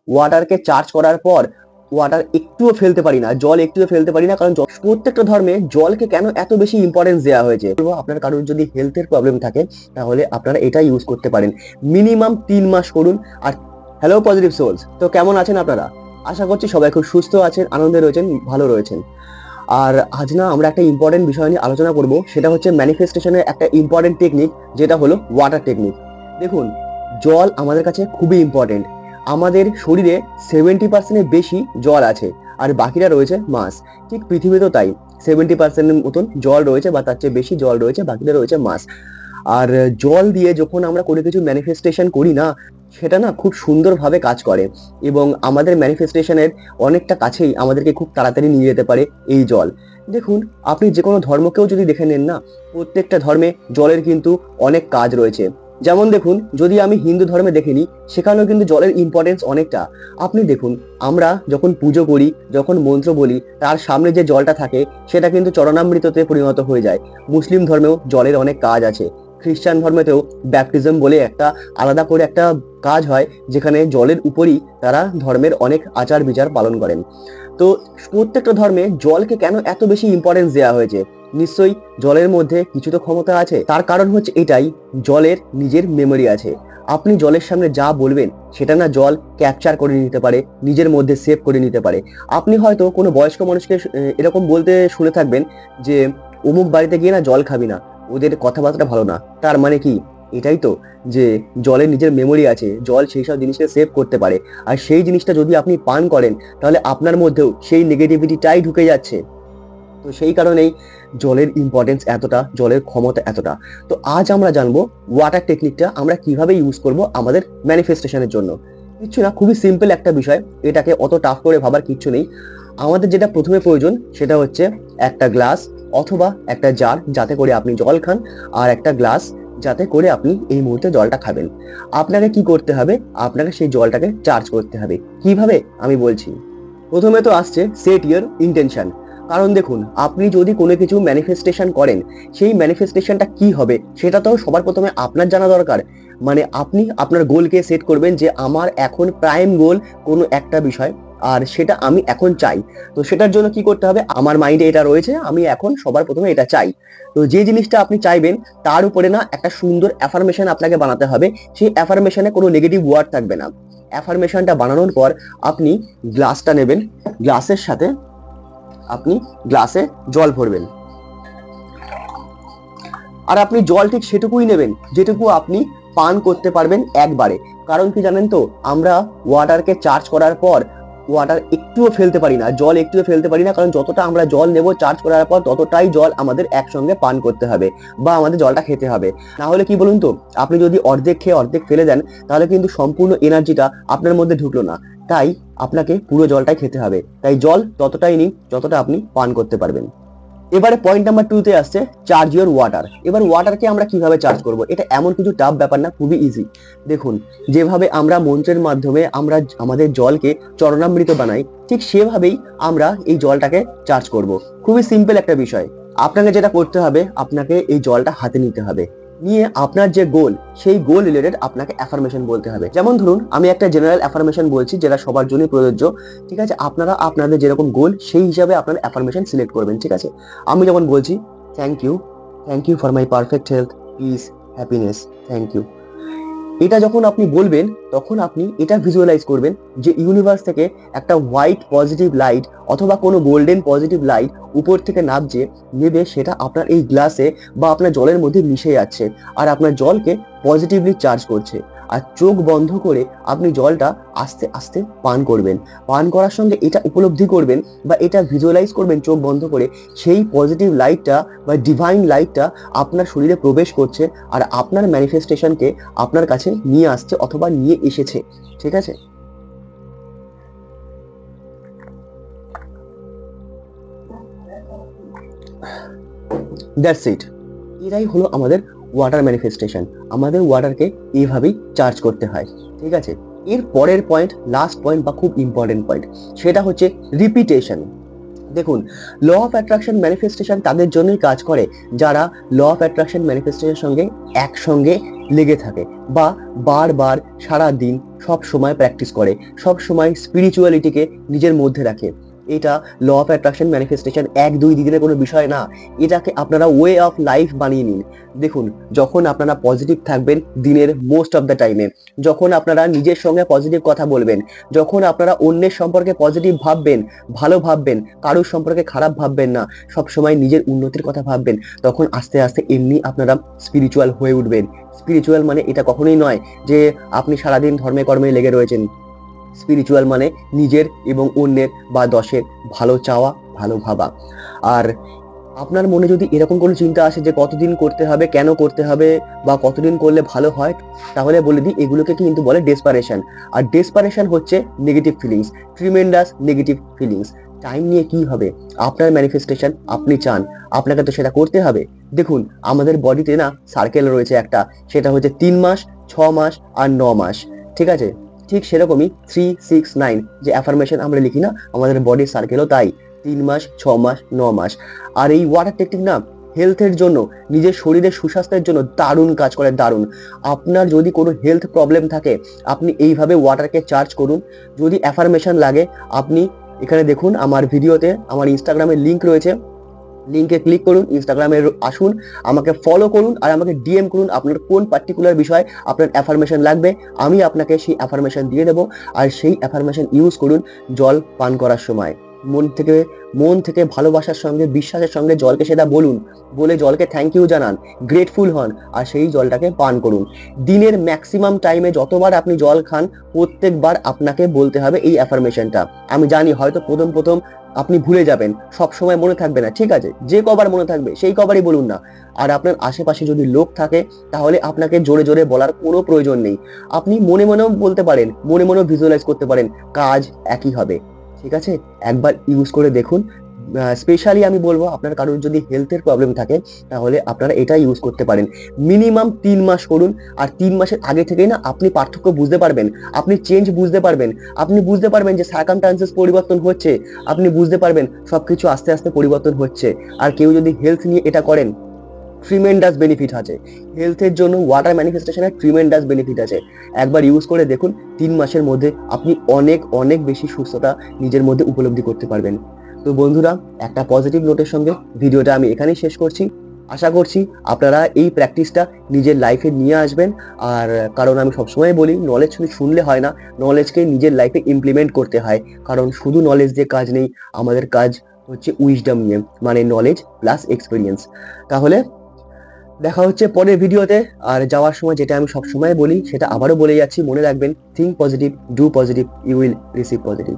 ওয়াটারকে charge করার পর water একটুও ফেলতে পারি না, জল একটুও ফেলতে পারি না, কারণ প্রত্যেকটা ধর্মে জলকে কেন এত বেশি ইম্পর্টেন্স দেওয়া হয়েছে। আপনার কারোর যদি হেলথের প্রবলেম থাকে তাহলে আপনারা এটা ইউজ করতে পারেন, মিনিমাম 3 মাস করুন। আর হ্যালো পজিটিভ সোলস, তো কেমন আছেন আপনারা? আশা করছি সবাই খুব সুস্থ আছেন, আনন্দে রয়েছেন, ভালো রয়েছেন। আর আজ না আমরা একটা ইম্পর্টেন্ট বিষয় নিয়ে আলোচনা করব, সেটা হচ্ছে ম্যানিফেস্টেশনের একটা ইম্পর্টেন্ট টেকনিক, যেটা হলো ওয়াটার টেকনিক। দেখুন, জল আমাদের কাছে খুবই ইম্পর্টেন্ট। আমাদের শরীরে 70% বেশি জল আছে, আর বাকিটা রয়েছে মাস। ঠিক পৃথিবীতেও তাই, 70% মতন জল রয়েছে বা তার চেয়ে বেশি জল রয়েছে, বাকিটা রয়েছে মাস। আর জল দিয়ে যখন আমরা কোনো কিছু ম্যানিফেস্টেশন করি না, সেটা না খুব সুন্দরভাবে কাজ করে, এবং আমাদের ম্যানিফেস্টেশনের অনেকটা কাছেই আমাদেরকে খুব তাড়াতাড়ি নিয়ে যেতে পারে এই জল। দেখুন, আপনি যে কোনো ধর্মকেও যদি দেখে নেন না, প্রত্যেকটা ধর্মে জলের কিন্তু অনেক কাজ রয়েছে। যেমন দেখুন, যদি আমি হিন্দু ধর্মে দেখে নিই, সেখানেও কিন্তু জলের ইম্পর্টেন্স অনেকটা। আপনি দেখুন, আমরা যখন পুজো করি, যখন মন্ত্র বলি, তার সামনে যে জলটা থাকে সেটা কিন্তু চরণামৃততে পরিণত হয়ে যায়। মুসলিম ধর্মেও জলের অনেক কাজ আছে। খ্রিস্টান ধর্মেতেও ব্যাপটিজম বলে একটা আলাদা করে একটা কাজ হয়, যেখানে জলের উপরই তারা ধর্মের অনেক আচার বিচার পালন করেন। তো প্রত্যেকটা ধর্মে জলকে কেন এত বেশি ইম্পর্টেন্স দেওয়া হয়েছে? নিশ্চয়ই জলের মধ্যে কিছু তো ক্ষমতা আছে। তার কারণ হচ্ছে এটাই, জলের নিজের মেমোরি আছে। আপনি জলের সামনে যা বলবেন সেটা না জল ক্যাপচার করে নিতে পারে, নিজের মধ্যে সেভ করে নিতে পারে। আপনি হয়তো কোনো বয়স্ক মানুষকে এরকম বলতে শুনে থাকবেন যে অমুক বাড়িতে গিয়ে না জল খাবি না, ওদের কথাবার্তা ভালো না। তার মানে কি? এটাই তো, যে জলের নিজের মেমোরি আছে, জল সেই সব জিনিসকে সেভ করতে পারে। আর সেই জিনিসটা যদি আপনি পান করেন, তাহলে আপনার মধ্যেও সেই নেগেটিভিটিটাই ঢুকে যাচ্ছে। তো সেই কারণেই জলের ইম্পর্টেন্স এতটা, জলের ক্ষমতা এতটা। তো আজ আমরা জানবো ওয়াটার টেকনিকটা আমরা কিভাবে ইউজ করব আমাদের ম্যানিফেস্টেশনের জন্য। কিচ্ছু না, খুবই সিম্পল একটা বিষয়, এটাকে অত টাফ করে ভাবার কিচ্ছু নেই। আমাদের যেটা প্রথমে প্রয়োজন সেটা হচ্ছে একটা গ্লাস অথবা একটা জার, যাতে করে আপনি জল খান, আর একটা গ্লাস যাতে করে আপনি এই মুহূর্তে জলটা খাবেন। আপনাকে কি করতে হবে? আপনাকে সেই জলটাকে চার্জ করতে হবে। কিভাবে আমি বলছি। প্রথমে তো আসছে সেট ইওর ইন্টেনশন। কারণ দেখুন, আপনি যদি কোনো কিছু ম্যানিফেস্টেশন করেন, সেই ম্যানিফেস্টেশনটা কি হবে সেটা তো সবার প্রথমে আপনার জানা দরকার। মানে আপনি আপনার গোলকে সেট করবেন যে আমার এখন প্রাইম গোল কোনো একটা বিষয়, আর সেটা আমি এখন চাই। তো সেটার জন্য কি করতে হবে? আমার মাইন্ডে এটা রয়েছে, আমি এখন সবার প্রথমে এটা চাই। তো যে জিনিসটা আপনি চাইবেন তার উপরে না একটা সুন্দর অ্যাফার্মেশন আপনাকে বানাতে হবে। সেই অ্যাফার্মেশনে কোনো নেগেটিভ ওয়ার্ড থাকবে না। অ্যাফার্মেশনটা বানানোর পর আপনি গ্লাসটা নেবেন, গ্লাসের সাথে আপনি গ্লাসে জল ভরবেন, আর আপনি জল ঠিক সেটুকুই নেবেন যেটুকু আপনি পান করতে পারবেন একবারে। কারণ কি জানেন তো, আমরা ওয়াটারকে চার্জ করার পর ওয়াটার একটুও ফেলতে পারি না, জল একটুও ফেলতে পারি না, কারণ যতটা আমরা জল নেব চার্জ করার পর ততটাই জল আমাদের একসঙ্গে পান করতে হবে, বা আমাদের জলটা খেতে হবে। না হলে কি বলুন তো, আপনি যদি অর্ধেক খেয়ে অর্ধেক ফেলে দেন, তাহলে কিন্তু সম্পূর্ণ এনার্জিটা আপনার মধ্যে ঢুকলো না। তাই আপনাকে পুরো জলটাই খেতে হবে। তাই জল ততটাই নিন যতটা আপনি পান করতে পারবেন। এবারে পয়েন্ট নাম্বার 2 তে আসছে চার্জ ইওর ওয়াটার। এবার ওয়াটারকে আমরা কিভাবে চার্জ করব? এটা এমন কিছু টাফ ব্যাপার না, খুবই ইজি। দেখুন, যেভাবে আমরা মন্ত্রের মাধ্যমে আমরা আমাদের জলকে চরণামৃত বানাই, ঠিক সেভাবেই আমরা এই জলটাকে চার্জ করব। খুবই সিম্পল একটা বিষয়। আপনাকে যেটা করতে হবে, আপনাকে এই জলটা হাতে নিতে হবে, নিয়ে আপনার যে গোল, সেই গোল রিলেটেড আপনাকে অ্যাফার্মেশন বলতে হবে। যেমন ধরুন, আমি একটা জেনারেল অ্যাফার্মেশন বলছি যেটা সবার জন্যই প্রযোজ্য। ঠিক আছে, আপনারা আপনাদের যেরকম গোল সেই হিসাবে আপনার অ্যাফার্মেশন সিলেক্ট করবেন। ঠিক আছে, আমি যেমন বলছি, thank you for my perfect health, peace, happiness, thank you. এটা যখন আপনি বলবেন, তখন আপনি এটা ভিজুয়ালাইজ করবেন যে ইউনিভার্স থেকে একটা হোয়াইট পজিটিভ লাইট অথবা কোনো গোল্ডেন পজিটিভ লাইট উপর থেকে নামছে, নেবে সেটা আপনার এই গ্লাসে বা আপনার জলের মধ্যে মিশে যাচ্ছে, আর আপনার জলকে পজিটিভলি চার্জ করছে। আর চোখ বন্ধ করে আপনি জলটা আস্তে আস্তে পান করবেন। পান করার সঙ্গে এটা উপলব্ধি করবেন বা এটা ভিজুয়ালাইজ করবেন চোখ বন্ধ করে, সেই পজিটিভ লাইটটা বা ডিভাইন লাইটটা আপনার শরীরে প্রবেশ করছে, আর আপনার ম্যানিফেস্টেশনকে আপনার কাছে নিয়ে আসছে অথবা নিয়ে এসেছে। ঠিক আছে, দ্যাটস ইট। এটাই হলো আমাদের ওয়াটার ম্যানিফেস্টেশন। আমাদের ওয়াটারকে এইভাবেই চার্জ করতে হয়। ঠিক আছে, এর পরের পয়েন্ট, লাস্ট পয়েন্ট বা খুব ইম্পর্টেন্ট পয়েন্ট, সেটা হচ্ছে রিপিটেশন। দেখুন, ল অফ অ্যাট্রাকশন ম্যানিফেস্টেশন তাদের জন্যই কাজ করে যারা ল অফ অ্যাট্রাকশন ম্যানিফেস্টেশনের সঙ্গে একসঙ্গে লেগে থাকে বা বারবার সারা দিন সব সময় প্র্যাকটিস করে, সব সময় স্পিরিচুয়ালিটিকে নিজের মধ্যে রাখে। এটা ল অফ অ্যাট্রাকশন ম্যানিফেস্টেশন 1-2 দিনের কোনো বিষয় না, এটাকে আপনারা ওয়ে অফ লাইফ বানিয়ে নিন। দেখুন, যখন আপনারা পজিটিভ থাকবেন দিনের মোস্ট অফ দ্য টাইমে, যখন আপনারা নিজের সঙ্গে পজিটিভ কথা বলবেন, যখন আপনারা অন্যের সম্পর্কে পজিটিভ ভাববেন, ভালো ভাববেন, কারোর সম্পর্কে খারাপ ভাববেন না, সবসময় নিজের উন্নতির কথা ভাববেন, তখন আস্তে আস্তে এমনি আপনারা স্পিরিচুয়াল হয়ে উঠবেন। স্পিরিচুয়াল মানে এটা কখনোই নয় যে আপনি সারাদিন ধর্মে কর্মে লেগে রয়েছেন। স্পিরিচুয়াল মানে নিজের এবং অন্যের বা দশের ভালো চাওয়া, ভালো ভাবা। আর আপনার মনে যদি এরকম কোনো চিন্তা আসে যে কতদিন করতে হবে, কেন করতে হবে বা কতদিন করলে ভালো হয়, তাহলে বলে দিই এগুলোকে কিন্তু বলে ডেসপারেশন। আর ডেসপারেশন হচ্ছে negative feelings, tremendous negative feelings. Time নিয়ে কি হবে? আপনার ম্যানিফেস্টেশন আপনি চান, আপনাকে তো সেটা করতে হবে। দেখুন, আমাদের বডিতে না সার্কেল রয়েছে একটা, সেটা হচ্ছে 3 মাস, 6 মাস আর 9 মাস। ঠিক আছে? ঠিক সেরকমই 3, 6, 9 যে অ্যাফার্মেশন আমরা লিখি না, আমাদের বডির সার্কেলও তাই, 3 মাস, 6 মাস, 9 মাস। আর এই ওয়াটার টেকনিক না হেলথের জন্য, নিজের শরীরের সুস্বাস্থ্যের জন্য দারুণ কাজ করে, দারুণ। আপনার যদি কোনো হেলথ প্রবলেম থাকে, আপনি এইভাবে ওয়াটারকে চার্জ করুন। যদি অ্যাফার্মেশন লাগে, আপনি এখানে দেখুন আমার ভিডিওতে আমার ইনস্টাগ্রামের লিঙ্ক রয়েছে, লিঙ্কে ক্লিক করুন, ইনস্টাগ্রামে আসুন, আমাকে ফলো করুন আর আমাকে ডিএম করুন আপনার কোন পার্টিকুলার বিষয় আপনার অ্যাফার্মেশন লাগবে, আমি আপনাকে সেই অ্যাফার্মেশন দিয়ে দেবো। আর সেই অ্যাফার্মেশন ইউজ করুন জল পান করার সময়। মন থেকে ভালোবাসার সঙ্গে, বিশ্বাসের সঙ্গে জলকে সেটা বলুন, বলে জলকে থ্যাংক ইউ জানান, গ্রেটফুল হন, আর সেই জলটাকে পান করুন। দিনের ম্যাক্সিমাম টাইমে যতবার আপনি জল খান, প্রত্যেকবার আপনাকে বলতে হবে এই অ্যাফার্মেশনটা। আমি জানি হয়তো প্রথম প্রথম আপনি ভুলে যাবেন, সব সময় মনে থাকবে না, ঠিক আছে, যে কবার মনে থাকবে সেই কবারই বলুন না। আর আপনার আশেপাশে যদি লোক থাকে, তাহলে আপনাকে জোরে জোরে বলার কোনো প্রয়োজন নেই, আপনি মনে মনেও বলতে পারেন, মনে মনেও ভিজুয়ালাইজ করতে পারেন, কাজ একই হবে। ঠিক আছে? একবার ইউজ করে দেখুন। স্পেশালি আমি বলবো আপনার কারোর যদি হেলথের প্রবলেম থাকে, তাহলে আপনারা এটা ইউজ করতে পারেন। মিনিমাম 3 মাস করুন, আর 3 মাসের আগে থেকেই না আপনি পার্থক্য বুঝতে পারবেন, আপনি চেঞ্জ বুঝতে পারবেন, আপনি বুঝতে পারবেন যে সার্কামস্ট্যান্সেস পরিবর্তন হচ্ছে, আপনি বুঝতে পারবেন সবকিছু আস্তে আস্তে পরিবর্তন হচ্ছে। আর কেউ যদি হেলথ নিয়ে এটা করেন, ট্রিমেন্ডাস বেনিফিট আছে হেলথের জন্য, ওয়াটার ম্যানিফেস্টেশনের ট্রিমেন্ডাস বেনিফিট আছে। একবার ইউজ করে দেখুন, 3 মাসের মধ্যে আপনি অনেক অনেক বেশি সুস্থতা নিজের মধ্যে উপলব্ধি করতে পারবেন। তো বন্ধুরা, একটা পজিটিভ নোটের সঙ্গে ভিডিওটা আমি এখানেই শেষ করছি। আশা করছি আপনারা এই প্র্যাকটিসটা নিজের লাইফে নিয়ে আসবেন। আর কারণ আমি সবসময় বলি, নলেজ শুধু শুনলে হয় না, নলেজকে নিজের লাইফে ইমপ্লিমেন্ট করতে হয়। কারণ শুধু নলেজ দিয়ে কাজ নেই, আমাদের কাজ হচ্ছে উইজডম নিয়ে, মানে নলেজ প্লাস এক্সপিরিয়েন্স। তাহলে দেখা হচ্ছে পরের ভিডিওতে। আর যাওয়ার সময় যেটা আমি সবসময় বলি, সেটা আবারও বলে যাচ্ছি, মনে রাখবেন, think positive, do positive, you will receive positive.